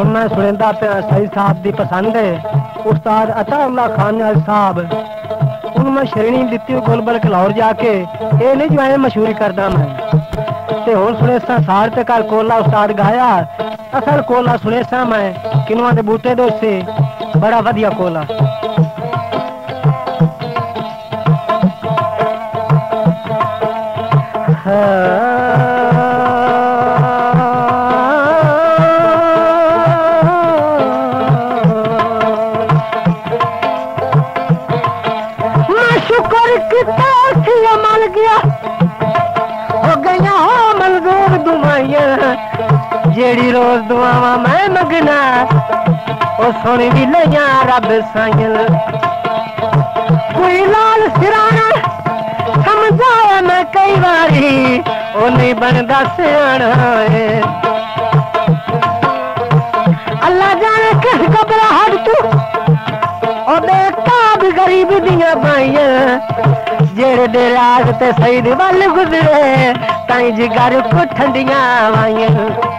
मैं सुनिंदा पे सही साहब की पसंद है उस्ताद अताउल्ला खान साहब उन्होंने मैं श्रेणी दी गोलबल लाहौर जाके ये नहीं जो है मशहूरी करदा मैं ते हुण सुने सा सार ते कल कोला उस्ताद गाया असल कोला सुने सा मैं किनुआ दे बूटे दो से बड़ा वधिया कोला जेड़ी रोज दुआवा मैं मगना ओ सोनी भी लिया रब साइल कोई लाल सिराना समझाया मैं कई बारी ओ नहीं बनदा सियाना है अल्लाह जाने किस घबराहट तू ओ देखता भी गरीब दिया भाइया जेड़े दे राज ते सईद वल गुजरे ताई जिगर को ठंडियां वाइया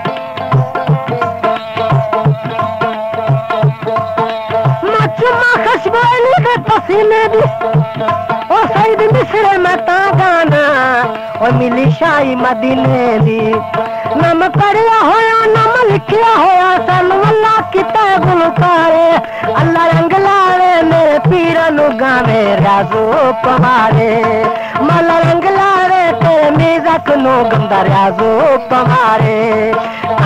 पसीने दी ओ सईद मिसरे में ता गाना ओ मिली शाही मदीने दी नम पढ़िया होया नम लिखिया होया सन वल्ला किता गुलकारे अल्लाह रंग लावे मेरे पीरा नु गावे राजो पवारे मल रंग लावे तेरे मीज़क नु गंदा राजो पवारे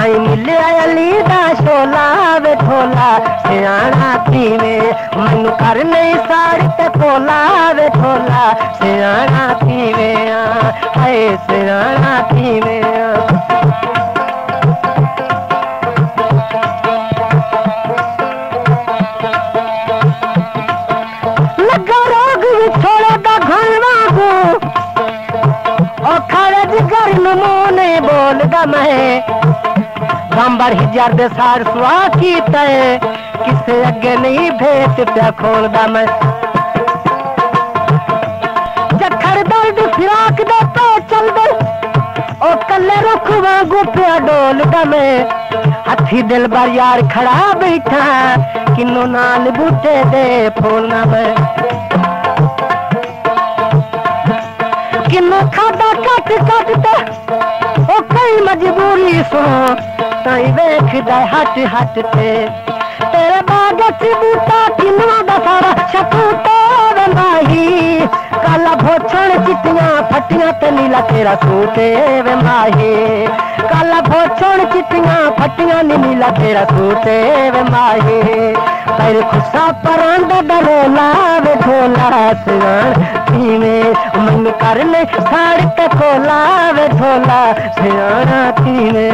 आई मिले अली दा शोला वे ठोला सियाना थीवे मनु कर नहीं साड़ी ते कोला वे ठोला सियाना थीवे आए सियाना थीवे लगा रोग छोड़े दा घर वागू ओ खड़े जिगर नमूने बोलदा मैं गंबर हिजर दे सार सुआ की तय किसे अगे नहीं भेत प्या खोलदा मैं जखड़ दर्द फिराक दे तो चल दे ओ कले रुख वांगू प्या डोलदा मैं हथी दिल बर यार खड़ा बैठा किन्नो नाल बूटे दे फूलना मैं किन्नो खादा कट कट दे ओ कई मजबूरी सो ताई वेखदा हट हट ते तेरे बाग च बूटा किन्ना दा सारा शपूता वंदाही काला भोछण चिट्टियां फटियां ते नीला तेरा सूटे वे माही काला भोछण चिट्टियां फटियां नीला तेरा सूटे वे माही तेरे खुसा परांदा डरोला वे ढोला सियाण थीवे मन करने साड़ी ते खोला वे ढोला सियाणा थीवे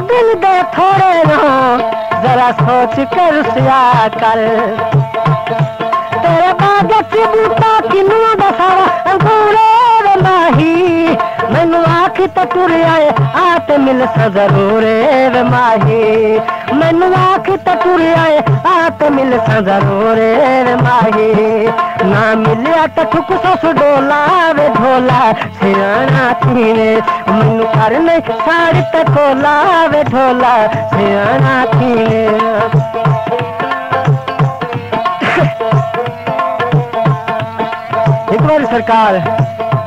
दिल दे थोड़े ना जरा सोच कर सिया कर तेरे बाग च बूटा किन्नुआ दा सारा अंगूरे माही मैनू आख तो टुर आए आते मिल सा जरूर वे माही मैनू आख तो टुर आए आते मिल सा जरूर वे माही ना मिलिया तो ठुक सस डोला वे ढोला सियाना थीवे मैनू कर नहीं साड़ी ते खोला वे ढोला सियाना थीवे एक बार सरकार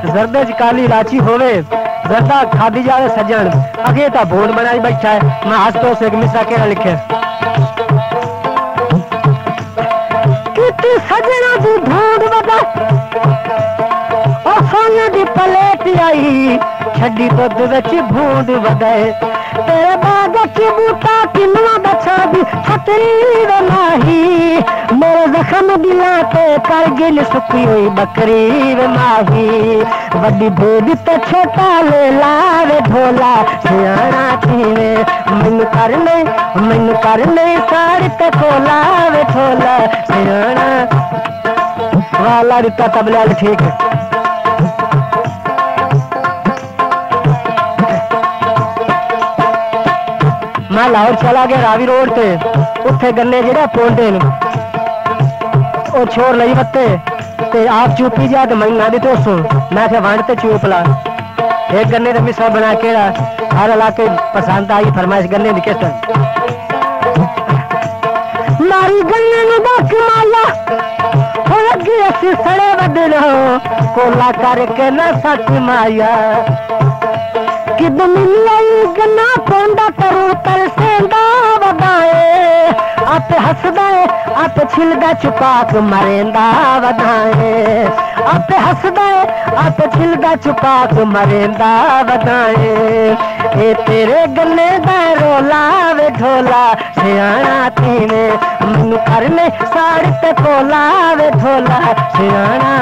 जरदे च काली इलाची होवे जरदा खादी जावे सजन अगे ता बोर्ड बनाई बैठा है मैं हंस तो से एक मिसा के लिखे कितनी सजना दी ढूंढ बदा और सोने दी प्लेट आई छड़ी दुध विच भूंड वदाए तेरे बाग च बूटा किन्नुआ बचा दी छतरी वे माही मेरे जख्म दिला ते करगिल सुकी हुई बकरी वे माही वड्डी भेद ते छोटा ले लावे ढोला सियाना थीवे मैनू कर नहीं साड़ी ते खोला वे ढोला सियाना वाला दिता तबला ठीक है मैं लाहौर चला गया रावी रोड ते उत्थे गन्ने जेड़ा पोंदे ओ छोर लई बत्ते ते आप चुपी जा तो मैं ना दी तो सुन मैं क्या वंड ते चुप ला एक गन्ने का मिसरा बना के हर इलाके पसंद आई फरमाइश गन्ने की किस्त मारी गन्ने नु बाकी माया हो लगी असी सड़े बदलो कोला करके न सच माया किद मिलाई गन्ना पोंदा करू तरसेंदा वदाए आप हसदा आप छिलदा चुपाक मरेंदा वदाए आप हसदा आप छिलदा चुपाक मरेंदा वदाए ए तेरे गन्ने दा रोला वे ढोला सियाना तीने मैनू करने साड़ ते कोला वे ढोला सियाना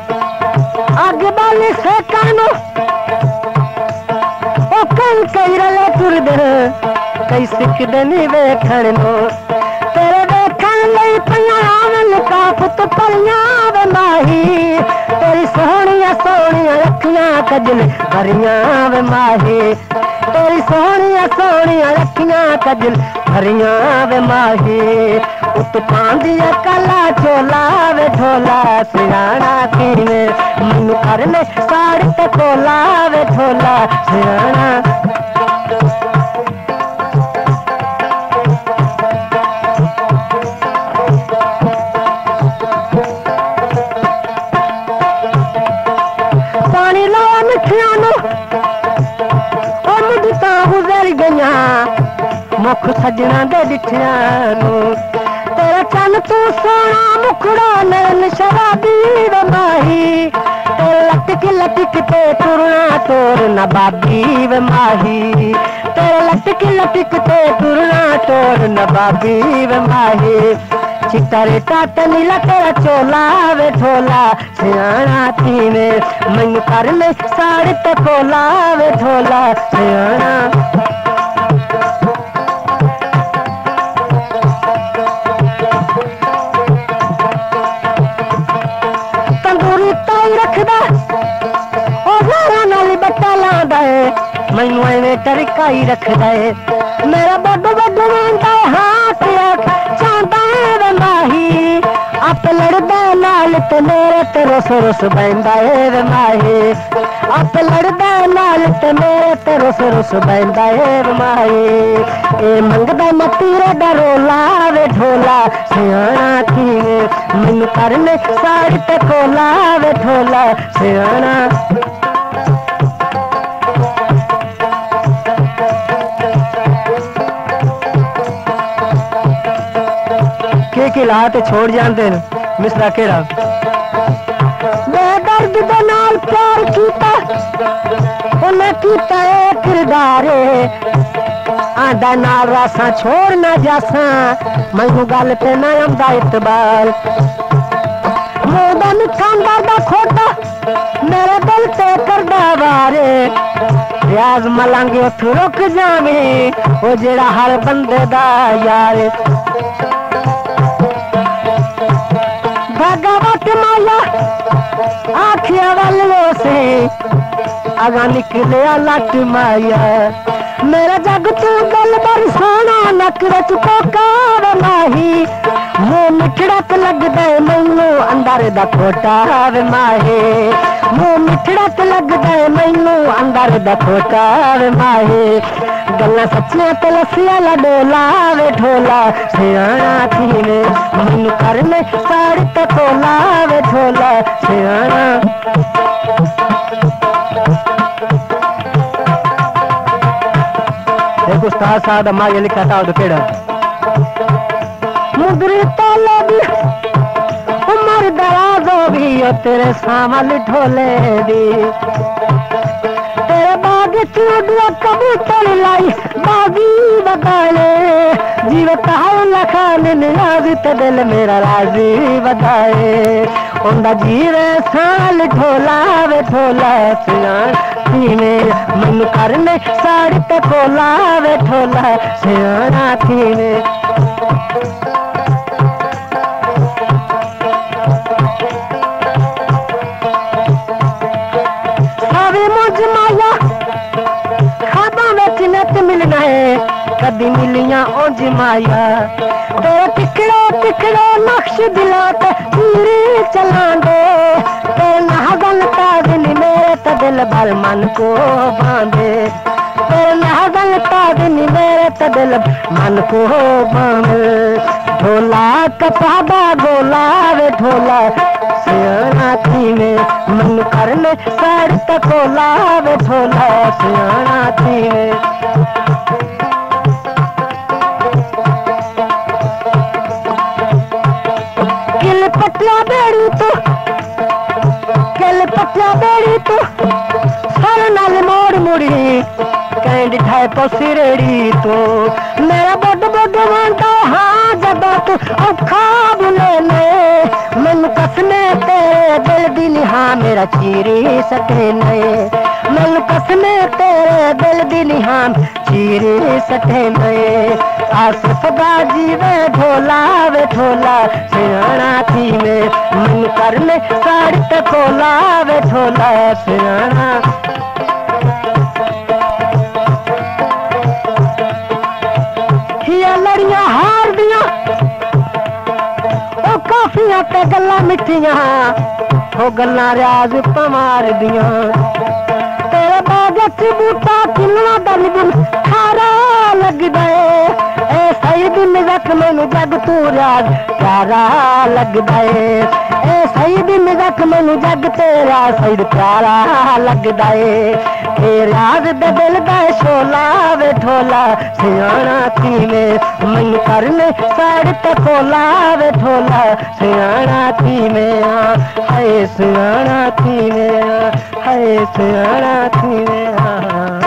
आगे बाली से कानो ओ कई रले तुरदे कई सिकदे नी वेखण नो तेरे वेखण लई पईयां आवन का पुत पलियां वे माही तेरी सोहणियां सोहणियां अखियां कजल भरियां वे माही तेरी सोहणियां सोहणियां अखियां कजल भरियां वे माही उत पांदिया काला चोला वे ढोला सियाना कीने मैनू करने साड़ ते कोला वे ढोला सियाना पानी लाया मिठिया नु मुद्दता गुजर गईया मुख सजना दे डिठिया नु तेरा चन तू सोना मुखड़ा नैन शराबी वे माही तेरे लटक ते तुरना तोर नबाबी वे माही तेरे लटक ते तुरना तोर नबाबी वे माही चिट्टा रेटा ते नीला तेरा चोला वे ढोला सियाना तीने मैनू कर ले साड़ ते कोला वे ढोला सियाना तंदूरी ताई रखदा ओ जारा नाल बट्टा लांदा है मैनू एवें टरका ही रखदा है मेरा बड्डो बड्डो मांदा हाथ आख चांदा वे माही आप लड़दा नाल ते मेरे ते रोस रोस बैंदा वे माही आप लड़दा नाल ते मेरे ते रोस रोस बैंदा वे माही ए मंगदा मतीरे दा रोला वे ढोला सियाना कीने मैनू करने साड़ ते कोला वे ढोला सियाना के ला ते छोड़ जानते मिसरा केड़ा दर्द दे नाल प्यार कीता उन्हें कीता ए किरदारे आंदा नाल रासा छोड़ ना जासा मैनू गल ते ना आंदा इतबार मोदा मिठांदा दा खोटा मेरे दिल ते करदा वारे रियाज मलांगे उठ रुक जावे ओ जेड़ा हर बंदे दा यार भगवत माया आखिया वालों से आगा निकले लट माया मेरा जग तू गल बर सोना नक विच कोकार माही मुंह मिठड़ा ते लगदा मैनू अंदर दा खोटा वे माही मुंह मिठड़ा ते लगदा मैनू अंदर दा खोटा वे माही गल्लां सच्चियां ते लस्सियां ला डोला वे ढोला सियाना थीने मैनू करने साड़ ते कोला वे ढोला सियाना एक उस्ताद साहब अम्मा ये लिखा था केड़ा मुदरी तलब उमर दराज हो भी तेरे सामल ढोले दी तेरे बाग चूड़िया कबूतर लाई बागी बगाले जीवत है लखान नियाज ते दिल मेरा राजी बधाए उंदा जीवे साल ढोला वे ढोला सियाने मैनू करने साड़ ते कोला वे ढोला सियाना थीने सावी मुझ माया कदी मिलियां उंज माया तेरे टिकड़े टिकड़े नक्श दिला ते पूरी चलांदे तेरे नागन तादिन मेरे ते दिल भर मन को बांधे तेरे नागन तादिन मेरे ते दिल मन को बांधे ढोला कपादा गोला वे ढोला सियाना थी में मन करने साड़ तकोला वे ढोला सियाना थी में किल पटिया बेड़ी तो सर नाल मोड़ मुड़ी कैंड ठाए पोसी रेड़ी तो मेरा बड़ बड़ मानता हाँ जब तू औखा बुले ने मन कसने तेरे दिल दी निहा मेरा चीरी सटे ने मन कसने तेरे दिल दी निहा चीरी सटे ने आसिफ बाजी वे ढोला सियाना थी में मन करने साड़ तकोला वे ढोला सियाना लड़ियां हार दिया ओ काफियां ते गल्ला मिठियां हो गल्ला रियाज पमार दिया तेरे बाग च बूटा किन्ना दल दिन खारा लगदा ए सही दिन रख मैनू जग तू रियाज प्यारा लगदा ए सही दिन रख मैनू जग तेरा सही प्यारा लगदा ए रियाज दे दिल दा शोला वे ढोला सियाना थी में मन करने साड़ तकोला वे ढोला सियाना थी में हाय सियाना थी में हाय सियाना थी में